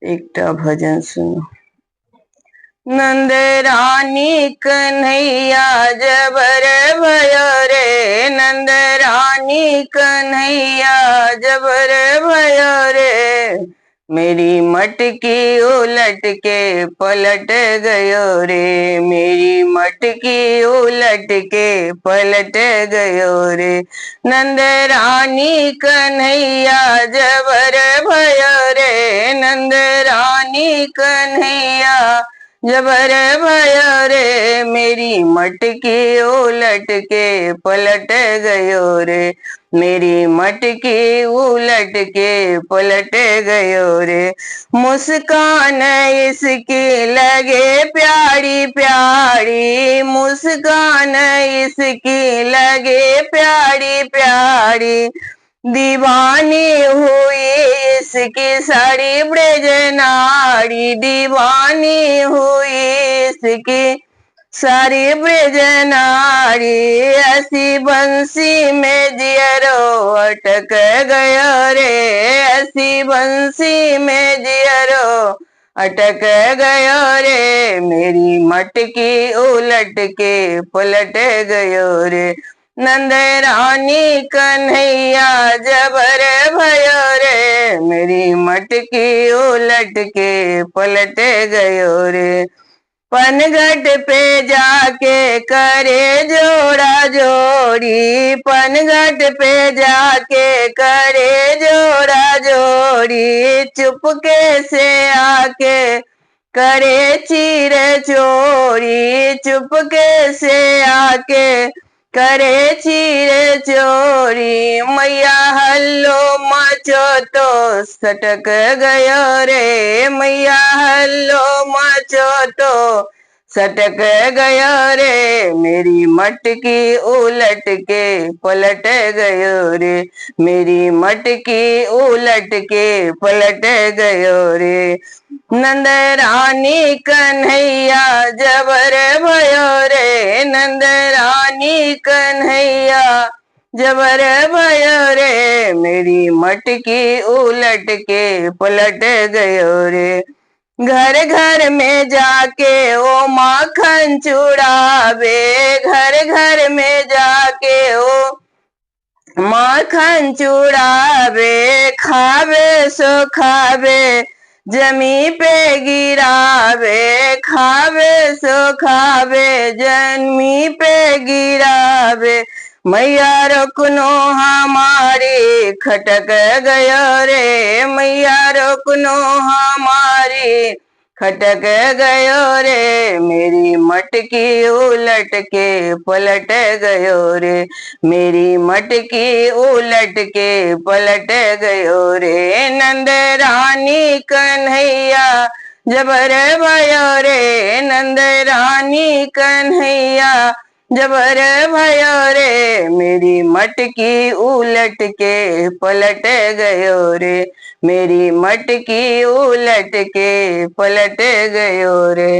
एकटा भजन सुनो। नंद रानी कन्हैया जबर भयो रे, नंद रानी कन्हैया जबर भयो रे। मेरी मटकी उलट के पलट गयो रे, मेरी मटकी उलट के पलट गयो रे। नंद रानी कन्हैया जबर भयो रे, नंद रानी कन्हैया जबर भयो रे। मेरी मटकी उलट के पलट गयो रे, मेरी मटकी उलट के पलट गयो रे। मुस्कान इसकी लगे प्यारी प्यारी, मुस्कान इसकी लगे प्यारी प्यारी। दीवानी हुई इसकी साड़ी ब्रज नारी, दीवानी हुई इसकी सारी ब्रज नारी। ऐसी बंसी में जियरो अटक गयो रे, ऐसी बंसी में जियरो अटक गयो रे। मेरी मटकी उलट के पलट गयो रे, नंद रानी कन्हैया जबर भयो रे। मेरी मटकी उलट के पलट गयो रे। पनघट पे जाके करे जोड़ा जोड़ी, पनघट पे जाके करे जोड़ा जोड़ी। चुपके से आके करे चीर चोरी, चुपके से आके करे चीर चोरी। मैया हल्लो मचो तो सटक गयो रे, मैया हल्लो मचो तो सटक गयो रे। मेरी मटकी उलट के पलट गयो रे, मेरी मटकी उलट के पलट गयो रे। नंद रानी कन्हैया जबर भयो रे, नंद रानी कन्हैया जबर भयो रे। मेरी मटकी उलट के पलट गयो रे। घर घर में जाके ओ माखन चुरावे, घर घर में जाके ओ माखन चुरावे। खावे सो खावे जमी पे गिरावे, खावे सो खावे जमी पे गिरावे। मैया रोकनो हमारी खटक गयो रे, मैया रोकनो हमारी खटक गयो रे। मेरी मटकी उलट के पलट गयो रे, मेरी मटकी उलट के पलट गयो रे। नंद रानी कन्हैया जबर भयो रे, नंद रानी कन्हैया जबर भयो रे। मेरी मटकी उलट के पलट गयो रे, मेरी मटकी उलट के पलट गयो रे।